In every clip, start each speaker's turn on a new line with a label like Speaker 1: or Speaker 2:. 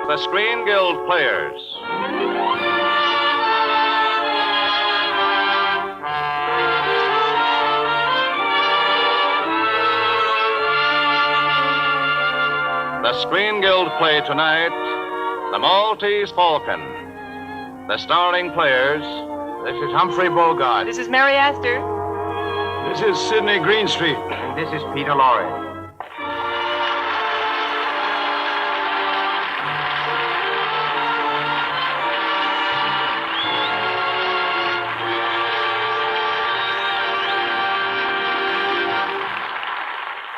Speaker 1: the Screen Guild Players. The Screen Guild play tonight, The Maltese Falcon. The starring players.
Speaker 2: This is Humphrey Bogart.
Speaker 3: This is Mary Astor.
Speaker 4: This is Sidney Greenstreet.
Speaker 2: And this is Peter Lorre.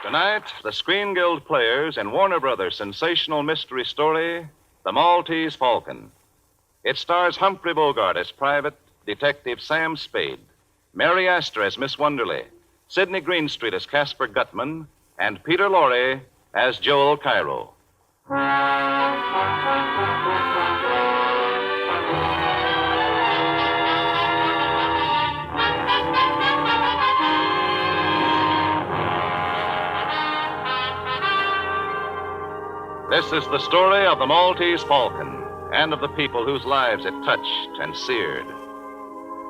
Speaker 1: Tonight, the Screen Guild Players in Warner Brothers' sensational mystery story, The Maltese Falcon. It stars Humphrey Bogart as Private Detective Sam Spade, Mary Astor as Miss Wonderly, Sidney Greenstreet as Caspar Gutman, and Peter Lorre as Joel Cairo. This is the story of the Maltese Falcon and of the people whose lives it touched and seared.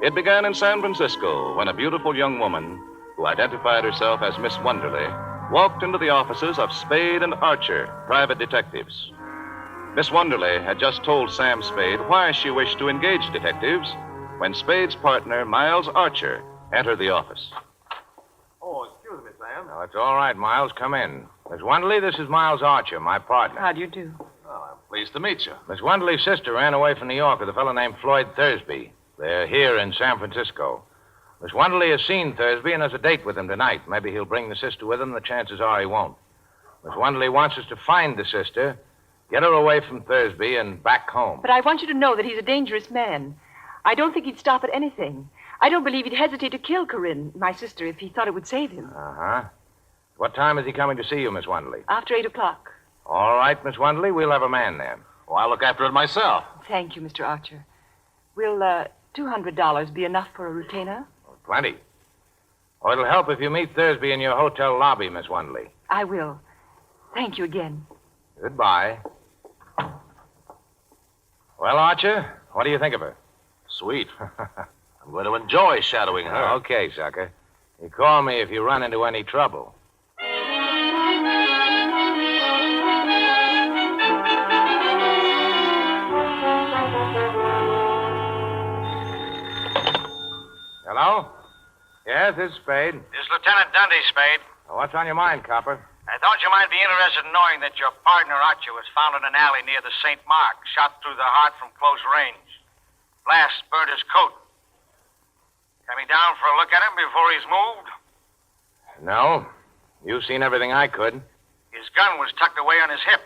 Speaker 1: It began in San Francisco when a beautiful young woman, who identified herself as Miss Wonderly, walked into the offices of Spade and Archer, private detectives. Miss Wonderly had just told Sam Spade why she wished to engage detectives when Spade's partner, Miles Archer, entered the office.
Speaker 2: Oh, excuse me, Sam. No, it's all right, Miles. Come in. Miss Wonderly, this is Miles Archer, my partner.
Speaker 3: How do you do?
Speaker 4: Well, I'm pleased to meet you.
Speaker 2: Miss Wonderly's sister ran away from New York with a fellow named Floyd Thursby. They're here in San Francisco. Miss Wonderly has seen Thursby and has a date with him tonight. Maybe he'll bring the sister with him. The chances are he won't. Miss Wonderly wants us to find the sister, get her away from Thursby, and back home.
Speaker 3: But I want you to know that he's a dangerous man. I don't think he'd stop at anything. I don't believe he'd hesitate to kill Corinne, my sister, if he thought it would save him.
Speaker 2: Uh-huh. What time is he coming to see you, Miss Wonderly?
Speaker 3: After 8 o'clock.
Speaker 2: All right, Miss Wonderly, we'll have a man there.
Speaker 4: Oh, I'll look after it myself.
Speaker 3: Thank you, Mr. Archer. Will $200 be enough for a retainer?
Speaker 2: Oh, plenty. Oh, it'll help if you meet Thursby in your hotel lobby, Miss Wonderly.
Speaker 3: I will. Thank you again.
Speaker 2: Goodbye. Well, Archer, what do you think of her?
Speaker 4: Sweet. I'm going to enjoy shadowing her.
Speaker 2: Okay, sucker. You call me if you run into any trouble. Hello? Yes, it's Spade.
Speaker 5: This is Lieutenant Dundee, Spade.
Speaker 2: What's on your mind, Copper?
Speaker 5: I thought you might be interested in knowing that your partner, Archer, was found in an alley near the St. Mark, shot through the heart from close range. Blast burnt his coat. Coming down for a look at him before he's moved?
Speaker 2: No. You've seen everything I could.
Speaker 5: His gun was tucked away on his hip.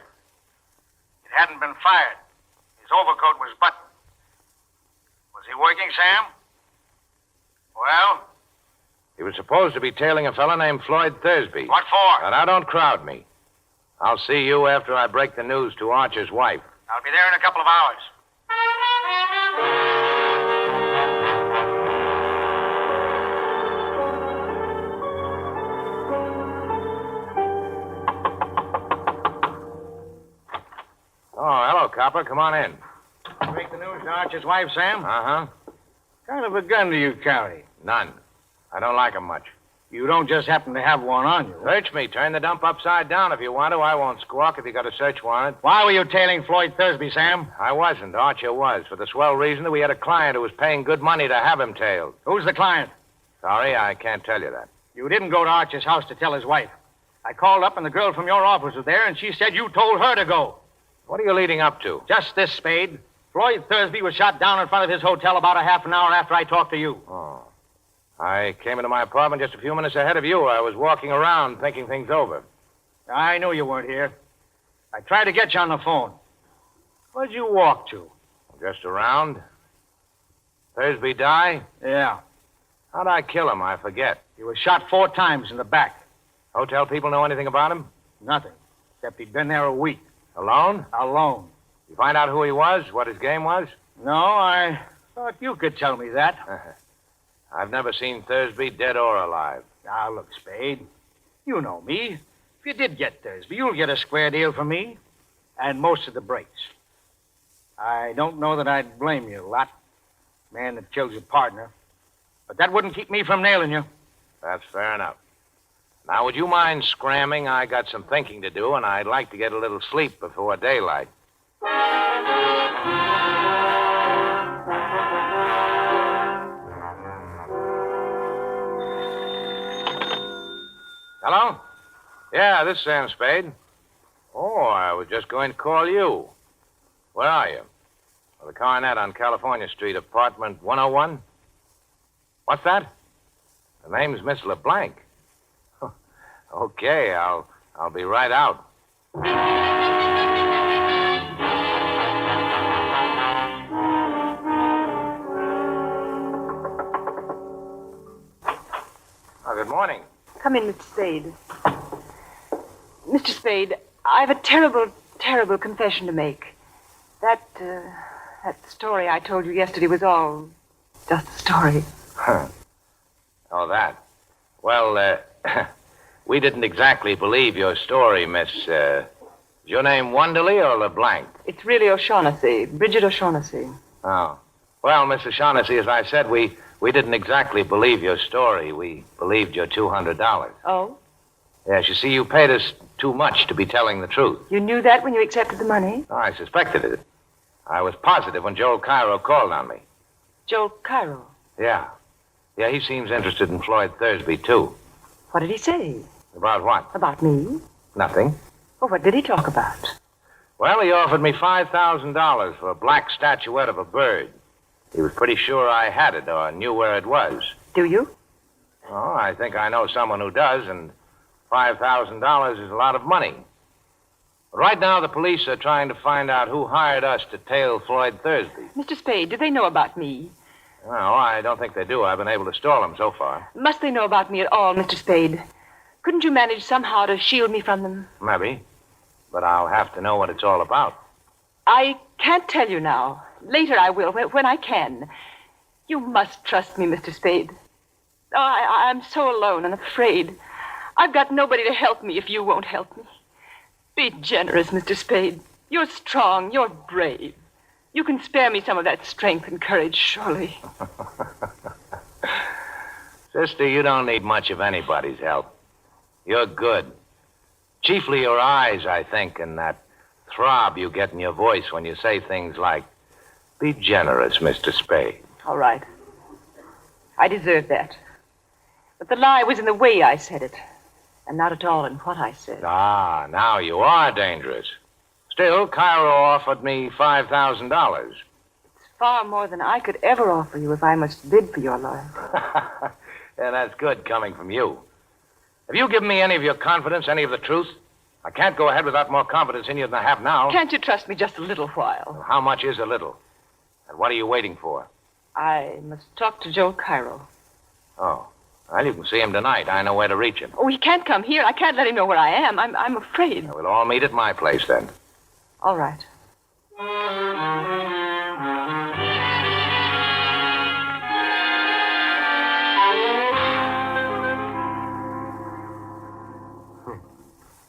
Speaker 5: It hadn't been fired. His overcoat was buttoned. Was he working, Sam? Well?
Speaker 2: He was supposed to be tailing a fellow named Floyd Thursby.
Speaker 5: What for?
Speaker 2: Now, don't crowd me. I'll see you after I break the news to Archer's wife.
Speaker 5: I'll be there in a couple of hours.
Speaker 2: Oh, hello, Copper. Come on in.
Speaker 5: Break the news to Archer's wife, Sam?
Speaker 2: Uh-huh.
Speaker 5: What kind of a gun do you carry?
Speaker 2: None. I don't like 'em much.
Speaker 5: You don't just happen to have one on you.
Speaker 2: Search me. Turn the dump upside down if you want to. I won't squawk if you got a search warrant.
Speaker 5: Why were you tailing Floyd Thursby, Sam?
Speaker 2: I wasn't. Archer was, for the swell reason that we had a client who was paying good money to have him tailed.
Speaker 5: Who's the client?
Speaker 2: Sorry, I can't tell you that.
Speaker 5: You didn't go to Archer's house to tell his wife. I called up and the girl from your office was there, and she said you told her to go.
Speaker 2: What are you leading up to?
Speaker 5: Just this, Spade. Floyd Thursby was shot down in front of his hotel about a half an hour after I talked to you.
Speaker 2: Oh. I came into my apartment just a few minutes ahead of you. I was walking around thinking things over.
Speaker 5: I knew you weren't here. I tried to get you on the phone. Where'd you walk to?
Speaker 2: Just around. Thursby die?
Speaker 5: Yeah.
Speaker 2: How'd I kill him? I forget.
Speaker 5: He was shot 4 times in the back.
Speaker 2: Hotel people know anything about him?
Speaker 5: Nothing. Except he'd been there a week.
Speaker 2: Alone?
Speaker 5: Alone.
Speaker 2: You find out who he was? What his game was?
Speaker 5: No, I thought you could tell me that.
Speaker 2: I've never seen Thursby dead or alive.
Speaker 5: Now, look, Spade. You know me. If you did get Thursby, you'll get a square deal from me. And most of the breaks.
Speaker 6: I don't know that I'd blame you a lot, man that kills your partner. But that wouldn't keep me from nailing you.
Speaker 2: That's fair enough. Now, would you mind scramming? I got some thinking to do, and I'd like to get a little sleep before daylight. Hello? Yeah, this is Sam Spade. Oh, I was just going to call you. Where are you? Well, the Coronet on California Street, apartment 101? What's that? The name's Miss LeBlanc. Okay, I'll be right out. Oh, good morning.
Speaker 3: Come in, Mr. Spade. Mr. Spade, I've a terrible, terrible confession to make. That story I told you yesterday was all just a story.
Speaker 2: Oh, that. Well, we didn't exactly believe your story, Miss, is your name Wonderly or LeBlanc?
Speaker 3: It's really O'Shaughnessy, Bridget O'Shaughnessy.
Speaker 2: Oh. Well, Miss O'Shaughnessy, as I said, we didn't exactly believe your story. We believed your $200.
Speaker 3: Oh?
Speaker 2: Yes, you see, you paid us too much to be telling the truth.
Speaker 3: You knew that when you accepted the money?
Speaker 2: Oh, I suspected it. I was positive when Joel Cairo called on me.
Speaker 3: Joel Cairo?
Speaker 2: Yeah. Yeah, he seems interested in Floyd Thursby, too.
Speaker 3: What did he say?
Speaker 2: About what?
Speaker 3: About me?
Speaker 2: Nothing.
Speaker 3: Well, what did he talk about?
Speaker 2: Well, he offered me $5,000 for a black statuette of a bird. He was pretty sure I had it or knew where it was.
Speaker 3: Do you?
Speaker 2: Oh, I think I know someone who does, and $5,000 is a lot of money. But right now, the police are trying to find out who hired us to tail Floyd Thursby.
Speaker 3: Mr. Spade, do they know about me?
Speaker 2: No, I don't think they do. I've been able to stall them so far.
Speaker 3: Must they know about me at all, Mr. Spade? Couldn't you manage somehow to shield me from them?
Speaker 2: Maybe. But I'll have to know what it's all about.
Speaker 3: I can't tell you now. Later I will, when I can. You must trust me, Mr. Spade. Oh, I'm so alone and afraid. I've got nobody to help me if you won't help me. Be generous, Mr. Spade. You're strong. You're brave. You can spare me some of that strength and courage, surely.
Speaker 2: Sister, you don't need much of anybody's help. You're good. Chiefly your eyes, I think, and that throb you get in your voice when you say things like, "Be generous, Mr. Spade."
Speaker 3: All right. I deserve that. But the lie was in the way I said it, and not at all in what I said.
Speaker 2: Ah, now you are dangerous. Still, Cairo offered me $5,000.
Speaker 3: It's far more than I could ever offer you if I must bid for your loyalty.
Speaker 2: Yeah, that's good coming from you. Have you given me any of your confidence, any of the truth? I can't go ahead without more confidence in you than I have now.
Speaker 3: Can't you trust me just a little while?
Speaker 2: How much is a little? And what are you waiting for?
Speaker 3: I must talk to Joel Cairo.
Speaker 2: Oh, well, you can see him tonight. I know where to reach him.
Speaker 3: Oh, he can't come here. I can't let him know where I am. I'm afraid.
Speaker 2: We'll all meet at my place then.
Speaker 3: All right.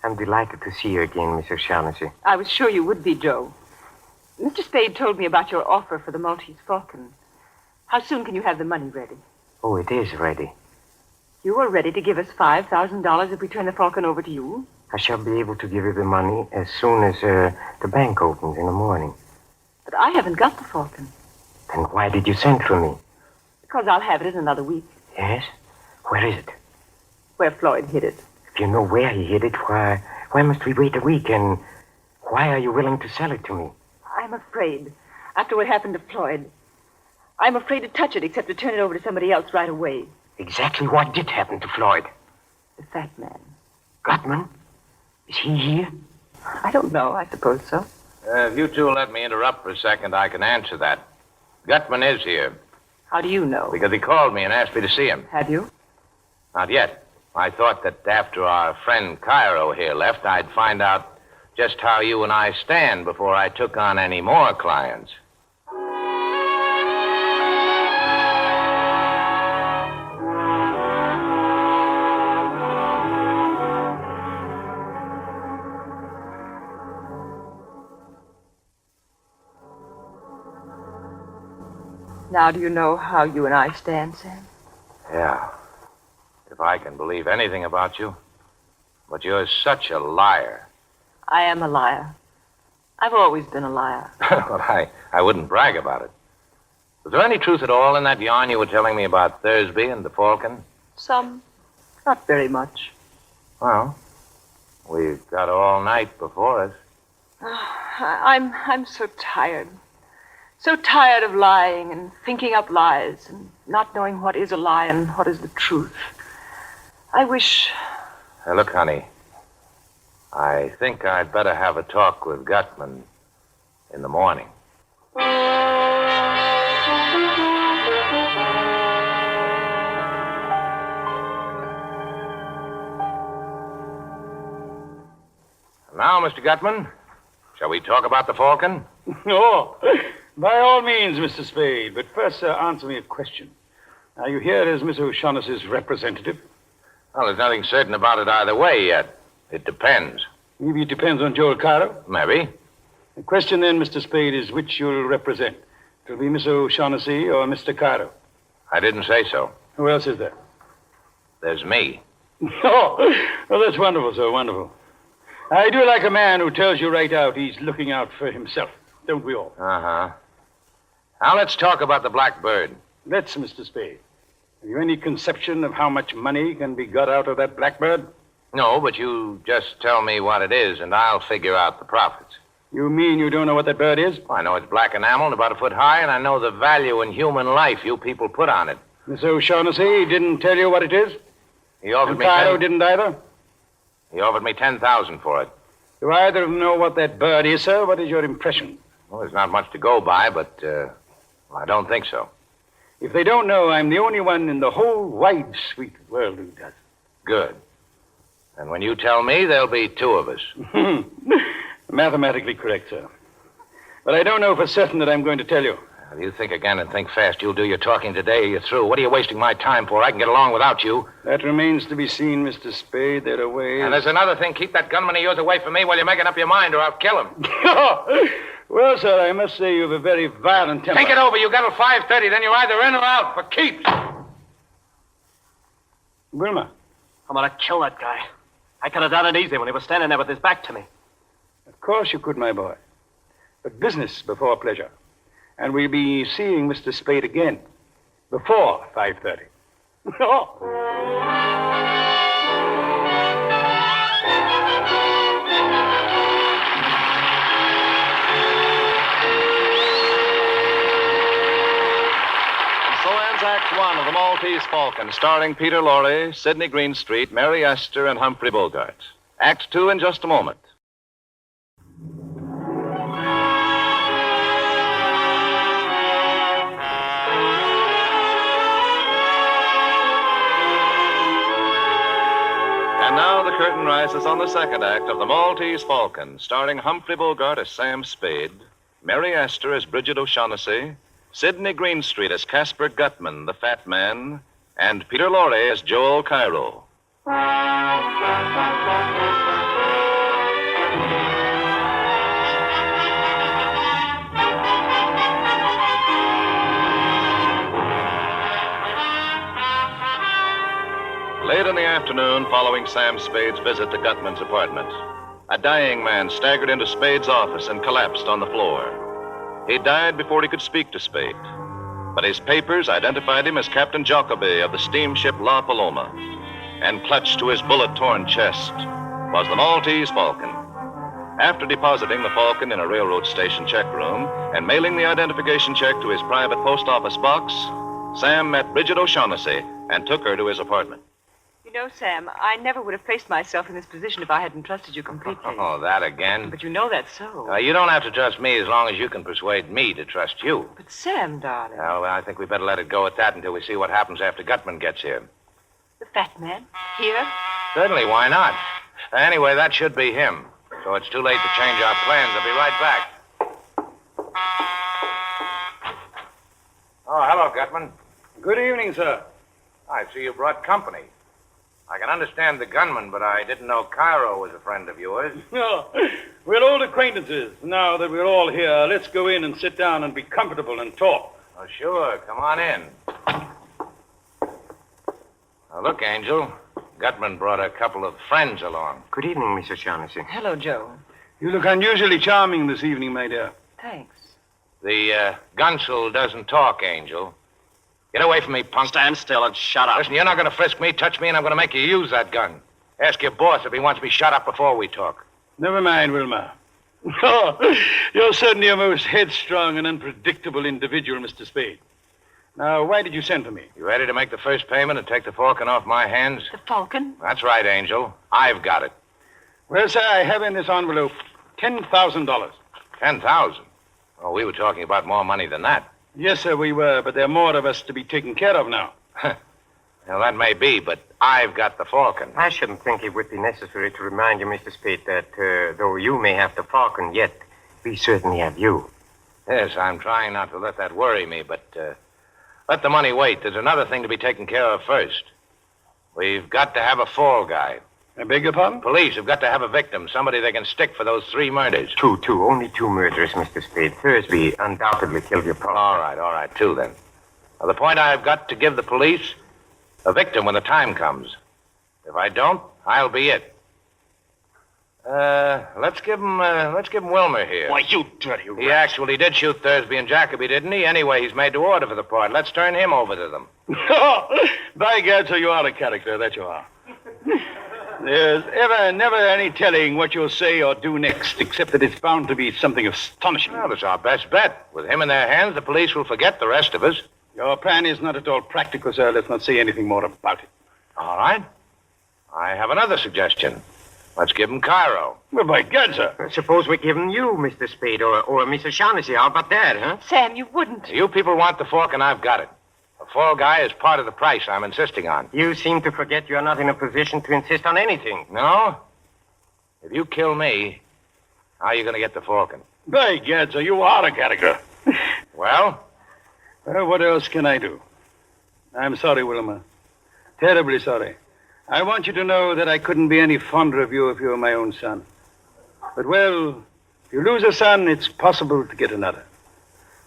Speaker 7: I'm delighted to see you again, Miss O'Shaughnessy.
Speaker 3: I was sure you would be, Joe. Mr. Spade told me about your offer for the Maltese Falcon. How soon can you have the money ready?
Speaker 7: Oh, it is ready.
Speaker 3: You are ready to give us $5,000 if we turn the Falcon over to you?
Speaker 7: I shall be able to give you the money as soon as the bank opens in the morning.
Speaker 3: But I haven't got the Falcon.
Speaker 7: Then why did you send for me?
Speaker 3: Because I'll have it in another week.
Speaker 7: Yes? Where is it?
Speaker 3: Where Floyd hid it.
Speaker 7: If you know where he hid it, why must we wait a week? And why are you willing to sell it to me?
Speaker 3: I'm afraid, after what happened to Floyd, I'm afraid to touch it except to turn it over to somebody else right away.
Speaker 7: Exactly what did happen to Floyd?
Speaker 3: The fat man.
Speaker 7: Gutman? Is he here?
Speaker 3: I don't know. I suppose so.
Speaker 2: If you two let me interrupt for a second, I can answer that. Gutman is here.
Speaker 3: How do you know?
Speaker 2: Because he called me and asked me to see him.
Speaker 3: Have you?
Speaker 2: Not yet. I thought that after our friend Cairo here left, I'd find out just how you and I stand before I took on any more clients.
Speaker 3: Now do you know how you and I stand, Sam?
Speaker 2: Yeah. If I can believe anything about you. But you're such a liar.
Speaker 3: I am a liar. I've always been a liar.
Speaker 2: Well, I wouldn't brag about it. Was there any truth at all in that yarn you were telling me about Thursby and the Falcon?
Speaker 3: Some. Not very much.
Speaker 2: Well, we've got all night before us.
Speaker 3: I'm so tired. So tired of lying and thinking up lies and not knowing what is a lie and what is the truth. I wish...
Speaker 2: Look, honey, I think I'd better have a talk with Gutman in the morning. Now, Mr. Gutman, shall we talk about the Falcon?
Speaker 8: Oh, by all means, Mr. Spade. But first, answer me a question. Are you here as Miss O'Shaughnessy's representative?
Speaker 2: Well, there's nothing certain about it either way yet. It depends.
Speaker 8: Maybe it depends on Joel Cairo.
Speaker 2: Maybe.
Speaker 8: The question then, Mr. Spade, is which you'll represent. It'll be Miss O'Shaughnessy or Mr. Cairo.
Speaker 2: I didn't say so.
Speaker 8: Who else is there?
Speaker 2: There's me.
Speaker 8: Oh, well, that's wonderful, sir, wonderful. I do like a man who tells you right out he's looking out for himself. Don't we all?
Speaker 2: Uh-huh. Now let's talk about the Blackbird.
Speaker 8: Let's, Mr. Spade. Have you any conception of how much money can be got out of that blackbird?
Speaker 2: No, but you just tell me what it is, and I'll figure out the profits.
Speaker 8: You mean you don't know what that bird is?
Speaker 2: I know it's black enamel and about a foot high, and I know the value in human life you people put on it.
Speaker 8: Miss O'Shaughnessy didn't tell you what it is?
Speaker 2: He offered
Speaker 8: And
Speaker 2: me
Speaker 8: Cairo didn't either?
Speaker 2: He offered me $10,000 for it.
Speaker 8: Do either of them know what that bird is, sir? What is your impression?
Speaker 2: Well, there's not much to go by, but I don't think so.
Speaker 8: If they don't know, I'm the only one in the whole wide, sweet world who does.
Speaker 2: Good. And when you tell me, there'll be two of us.
Speaker 8: Mathematically correct, sir. But I don't know for certain that I'm going to tell you.
Speaker 2: If you think again and think fast, you'll do your talking today or you're through. What are you wasting my time for? I can get along without you.
Speaker 8: That remains to be seen, Mr. Spade. There are ways...
Speaker 2: And there's another thing. Keep that gunman of yours away from me while you're making up your mind, or I'll kill him.
Speaker 8: Well, sir, I must say you have a very violent temper.
Speaker 2: Think it over. You got till 5:30, then you're either in or out for keeps.
Speaker 8: Wilma.
Speaker 9: I'm gonna kill that guy. I could have done it easy when he was standing there with his back to me.
Speaker 8: Of course you could, my boy. But business before pleasure. And we'll be seeing Mr. Spade again before 5:30.
Speaker 1: So ends Act One of The Maltese Falcon, starring Peter Lorre, Sidney Greenstreet, Mary Astor, and Humphrey Bogart. Act Two in just a moment. And now the curtain rises on the second act of The Maltese Falcon, starring Humphrey Bogart as Sam Spade, Mary Astor as Bridget O'Shaughnessy, Sidney Greenstreet as Casper Gutman, the fat man, and Peter Lorre as Joel Cairo. Late in the afternoon, following Sam Spade's visit to Gutman's apartment, a dying man staggered into Spade's office and collapsed on the floor. He died before he could speak to Spade, but his papers identified him as Captain Jacoby of the steamship La Paloma, and clutched to his bullet-torn chest was the Maltese Falcon. After depositing the Falcon in a railroad station check room and mailing the identification check to his private post office box, Sam met Bridget O'Shaughnessy and took her to his apartment.
Speaker 3: You know, Sam, I never would have placed myself in this position if I hadn't trusted you completely.
Speaker 2: Oh, that again?
Speaker 3: But you know that's so.
Speaker 2: You don't have to trust me as long as you can persuade me to trust you.
Speaker 3: But Sam, darling.
Speaker 2: Well, I think we better let it go at that until we see what happens after Gutman gets here.
Speaker 3: The fat man? Here?
Speaker 2: Certainly, why not? Anyway, that should be him. So it's too late to change our plans. I'll be right back. Oh, hello, Gutman.
Speaker 8: Good evening, sir.
Speaker 2: I see you brought company. I can understand the gunman, but I didn't know Cairo was a friend of yours.
Speaker 8: No, we're old acquaintances. Now that we're all here, let's go in and sit down and be comfortable and talk.
Speaker 2: Oh, sure. Come on in. Now, look, Angel. Gutman brought a couple of friends along.
Speaker 7: Good evening, Mrs. Shaughnessy.
Speaker 3: Hello, Joe.
Speaker 8: You look unusually charming this evening, my dear.
Speaker 3: Thanks.
Speaker 2: The Gunsul doesn't talk, Angel. Get away from me, punk.
Speaker 9: Stand still and shut up.
Speaker 2: Listen, you're not going to frisk me, touch me, and I'm going to make you use that gun. Ask your boss if he wants me shot up before we talk.
Speaker 8: Never mind, Wilma. Oh, you're certainly a most headstrong and unpredictable individual, Mr. Spade. Now, why did you send for me?
Speaker 2: You ready to make the first payment and take the Falcon off my hands?
Speaker 3: The Falcon?
Speaker 2: That's right, Angel. I've got it.
Speaker 8: Well, sir, I have in this envelope $10,000.
Speaker 2: 10,000. Oh, we were talking about more money than that.
Speaker 8: Yes, sir, we were, but there are more of us to be taken care of now.
Speaker 2: Well, that may be, but I've got the Falcon.
Speaker 7: I shouldn't think it would be necessary to remind you, Mr. Spade, that though you may have the Falcon, yet we certainly have you.
Speaker 2: Yes, I'm trying not to let that worry me, but let the money wait. There's another thing to be taken care of first. We've got to have a fall guy.
Speaker 8: I beg your pardon?
Speaker 2: Police have got to have a victim, somebody they can stick for those 3 murders.
Speaker 7: Two. Only 2 murders, Mr. Spade. Thursby undoubtedly killed your partner.
Speaker 2: All right, 2 then. Now, the point I've got to give the police, a victim when the time comes. If I don't, I'll be it. Let's give him Wilmer here.
Speaker 8: Why, you dirty
Speaker 2: He actually did shoot Thursby and Jacoby, didn't he? Anyway, he's made to order for the part. Let's turn him over to them.
Speaker 8: Oh, by God, so you are a character, that you are. There's never any telling what you'll say or do next, except that it's bound to be something astonishing.
Speaker 2: Well, it's our best bet. With him in their hands, the police will forget the rest of us.
Speaker 8: Your plan is not at all practical, sir. Let's not say anything more about it.
Speaker 2: All right. I have another suggestion. Let's give him Cairo.
Speaker 8: Well, by God, sir.
Speaker 7: Suppose we give him you, Mr. Spade, or Mrs. Shaughnessy. How about that, huh?
Speaker 3: Sam, you wouldn't.
Speaker 2: You people want the Falcon, I've got it. The fall guy is part of the price I'm insisting on.
Speaker 7: You seem to forget you're not in a position to insist on anything.
Speaker 2: No? If you kill me, how are you going to get the Falcon?
Speaker 8: By God, sir, you are a character.
Speaker 2: Well?
Speaker 8: Well, what else can I do? I'm sorry, Wilma. Terribly sorry. I want you to know that I couldn't be any fonder of you if you were my own son. But, well, if you lose a son, it's possible to get another.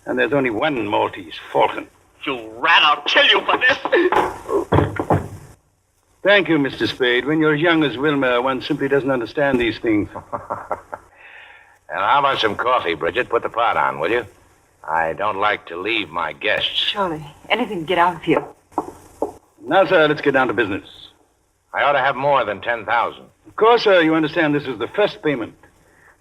Speaker 8: And there's only one Maltese, Falcon.
Speaker 9: You rat, I'll kill you for this.
Speaker 8: Thank you, Mr. Spade. When you're as young as Wilma, one simply doesn't understand these things.
Speaker 2: And how about some coffee, Bridget? Put the pot on, will you? I don't like to leave my guests.
Speaker 3: Surely. Anything to get out of here.
Speaker 8: Now, sir, let's get down to business.
Speaker 2: I ought to have more than 10,000.
Speaker 8: Of course, sir, you understand this is the first payment.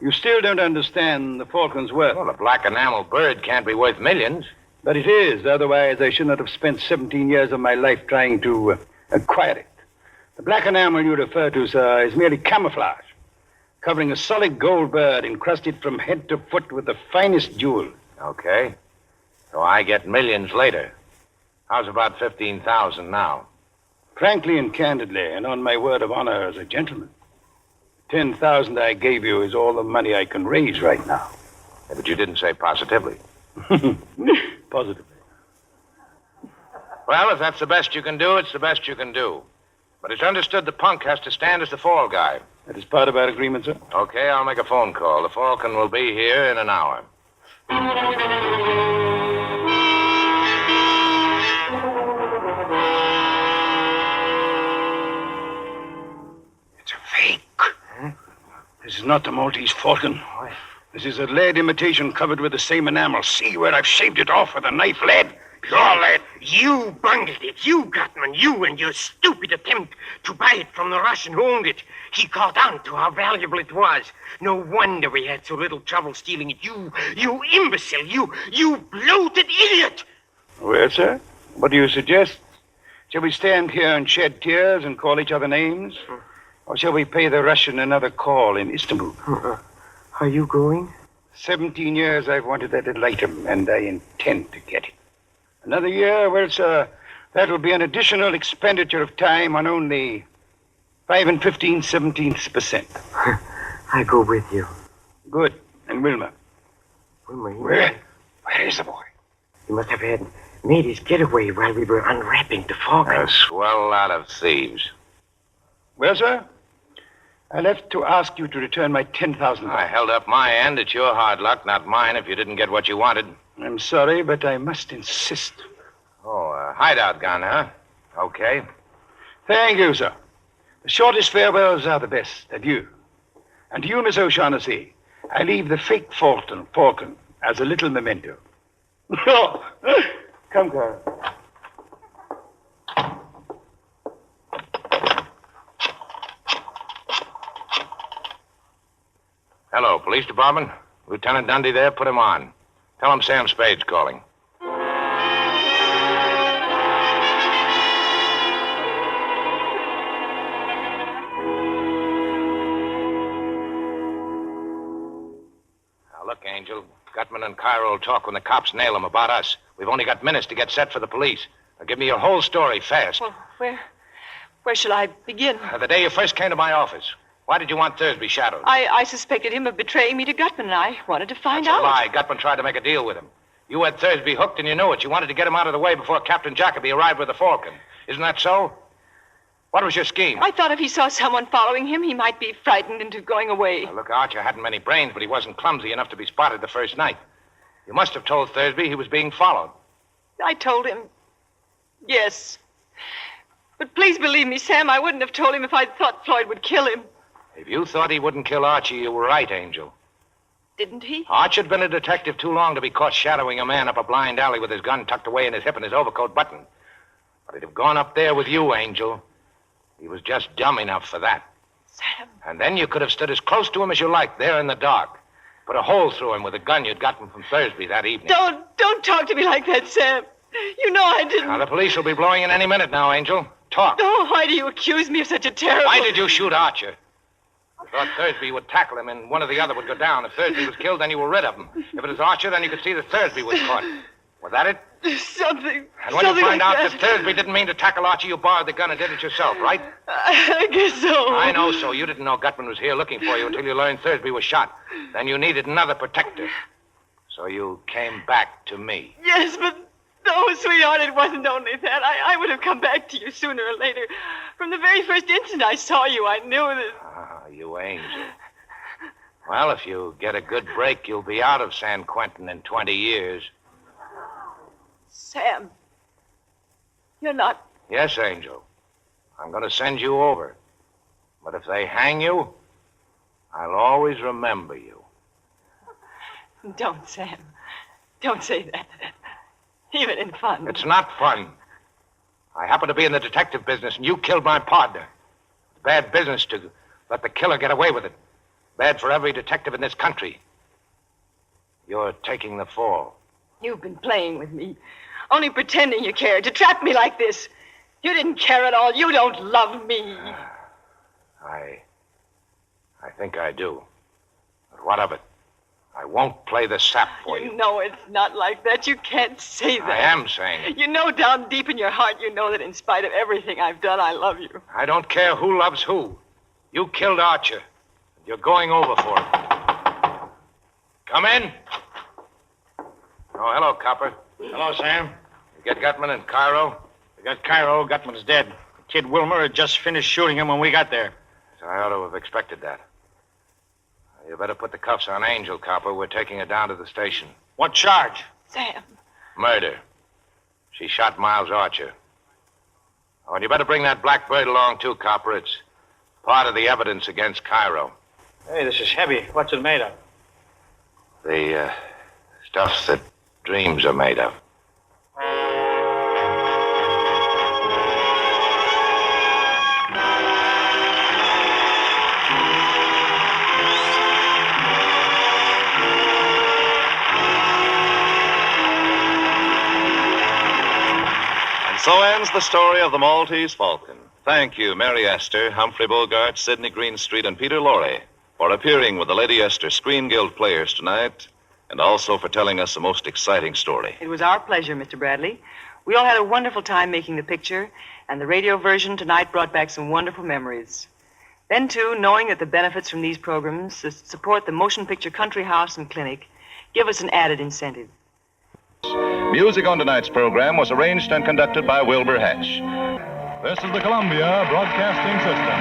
Speaker 8: You still don't understand the Falcon's worth.
Speaker 2: Well, a black enamel bird can't be worth millions.
Speaker 8: But it is. Otherwise, I should not have spent 17 years of my life trying to acquire it. The black enamel you refer to, sir, is merely camouflage, covering a solid gold bird encrusted from head to foot with the finest jewels.
Speaker 2: Okay. So I get millions later. How's about 15,000 now?
Speaker 8: Frankly and candidly, and on my word of honor as a gentleman, 10,000 I gave you is all the money I can raise right now.
Speaker 2: Yeah, but you didn't say positively.
Speaker 8: Positively.
Speaker 2: Well, if that's the best you can do, it's the best you can do. But it's understood the punk has to stand as the fall guy.
Speaker 8: That is part of our agreement, sir.
Speaker 2: Okay, I'll make a phone call. The Falcon will be here in an hour.
Speaker 8: It's a fake. Huh? This is not the Maltese Falcon. This is a lead imitation covered with the same enamel. See where I've shaved it off with a knife lead? Pure lead.
Speaker 7: You bungled it. You, Gutman. You and your stupid attempt to buy it from the Russian who owned it. He caught on to how valuable it was. No wonder we had so little trouble stealing it. You imbecile. You bloated idiot.
Speaker 8: Well, sir, what do you suggest? Shall we stand here and shed tears and call each other names? Or shall we pay the Russian another call in Istanbul?
Speaker 7: Are you going?
Speaker 8: 17 years I've wanted that little item, and I intend to get it. Another year, well, sir, that will be an additional expenditure of time on only 5 15/17%.
Speaker 7: I go with you.
Speaker 8: Good. And Wilma?
Speaker 7: Wilma,
Speaker 8: Where is the boy?
Speaker 7: He must have had made his getaway while we were unwrapping the Falcon.
Speaker 2: A swell lot of thieves.
Speaker 8: Well, sir, I left to ask you to return my $10,000.
Speaker 2: I held up my end. It's your hard luck, not mine, if you didn't get what you wanted.
Speaker 8: I'm sorry, but I must insist.
Speaker 2: Oh, a hideout gun, huh? Okay.
Speaker 8: Thank you, sir. The shortest farewells are the best. Adieu. And to you, Miss O'Shaughnessy, I leave the fake Falcon as a little memento. Oh, come, Carl.
Speaker 2: Hello, police department. Lieutenant Dundee there. Put him on. Tell him Sam Spade's calling. Now, look, Angel. Gutman and Cairo will talk when the cops nail him about us. We've only got minutes to get set for the police. Now, give me your whole story fast.
Speaker 3: Well, where shall I begin?
Speaker 2: The day you first came to my office. Why did you want Thursby shadowed?
Speaker 3: I suspected him of betraying me to Gutman, and I wanted to find
Speaker 2: That's
Speaker 3: out.
Speaker 2: a lie. Gutman tried to make a deal with him. You had Thursby hooked, and you knew it. You wanted to get him out of the way before Captain Jacoby arrived with the Falcon. Isn't that so? What was your scheme?
Speaker 3: I thought if he saw someone following him, he might be frightened into going away.
Speaker 2: Now, look, Archer hadn't many brains, but he wasn't clumsy enough to be spotted the first night. You must have told Thursby he was being followed.
Speaker 3: I told him, yes. But please believe me, Sam, I wouldn't have told him if I'd thought Floyd would kill him.
Speaker 2: If you thought he wouldn't kill Archie, you were right, Angel.
Speaker 3: Didn't he?
Speaker 2: Arch had been a detective too long to be caught shadowing a man up a blind alley with his gun tucked away in his hip and his overcoat buttoned. But he'd have gone up there with you, Angel. He was just dumb enough for that.
Speaker 3: Sam.
Speaker 2: And then you could have stood as close to him as you liked, there in the dark. Put a hole through him with a gun you'd gotten from Thursby that evening.
Speaker 3: Don't talk to me like that, Sam. You know I didn't.
Speaker 2: Now, the police will be blowing in any minute now, Angel. Talk.
Speaker 3: Oh, why do you accuse me of such a terrible...
Speaker 2: Why did you shoot Archer? You thought Thursby would tackle him and one or the other would go down. If Thursby was killed, then you were rid of him. If it was Archer, then you could see that Thursby was caught. Was that it?
Speaker 3: Something.
Speaker 2: And when you find
Speaker 3: like
Speaker 2: out
Speaker 3: that
Speaker 2: that Thursby didn't mean to tackle Archie, you borrowed the gun and did it yourself, right?
Speaker 3: I guess so.
Speaker 2: I know so. You didn't know Gutman was here looking for you until you learned Thursby was shot. Then you needed another protector. So you came back to me.
Speaker 3: Yes, but no, sweetheart, it wasn't only that. I would have come back to you sooner or later. From the very first instant I saw you, I knew that...
Speaker 2: Ah, you angel. Well, if you get a good break, you'll be out of San Quentin in 20 years.
Speaker 3: Sam, you're not...
Speaker 2: Yes, Angel. I'm going to send you over. But if they hang you, I'll always remember you.
Speaker 3: Don't, Sam. Don't say that. Even in fun.
Speaker 2: It's not fun. I happen to be in the detective business, and you killed my partner. It's bad business to let the killer get away with it. Bad for every detective in this country. You're taking the fall.
Speaker 3: You've been playing with me. Only pretending you cared. To trap me like this. You didn't care at all. You don't love me.
Speaker 2: I think I do. But what of it? I won't play the sap for you.
Speaker 3: You know it's not like that. You can't say that.
Speaker 2: I am saying it.
Speaker 3: You know down deep in your heart, you know that in spite of everything I've done, I love you.
Speaker 2: I don't care who loves who. You killed Archer. You're going over for it. Come in. Oh, hello, Copper.
Speaker 6: Hello, Sam.
Speaker 2: You get Gutman and Cairo?
Speaker 6: We got Cairo. Gutman's dead. Kid Wilmer had just finished shooting him when we got there.
Speaker 2: So I ought to have expected that. You better put the cuffs on Angel, Copper. We're taking her down to the station.
Speaker 6: What charge?
Speaker 3: Sam.
Speaker 2: Murder. She shot Miles Archer. Oh, and you better bring that black bird along, too, Copper. It's part of the evidence against Cairo.
Speaker 6: Hey, this is heavy. What's it made of?
Speaker 2: The stuff that dreams are made of.
Speaker 1: So ends the story of the Maltese Falcon. Thank you, Mary Esther, Humphrey Bogart, Sidney Greenstreet, and Peter Lorre for appearing with the Lady Esther Screen Guild players tonight, and also for telling us a most exciting story.
Speaker 3: It was our pleasure, Mr. Bradley. We all had a wonderful time making the picture, and the radio version tonight brought back some wonderful memories. Then, too, knowing that the benefits from these programs support the Motion Picture Country House and Clinic give us an added incentive.
Speaker 1: Music on tonight's program was arranged and conducted by Wilbur Hatch.
Speaker 10: This is the Columbia Broadcasting System.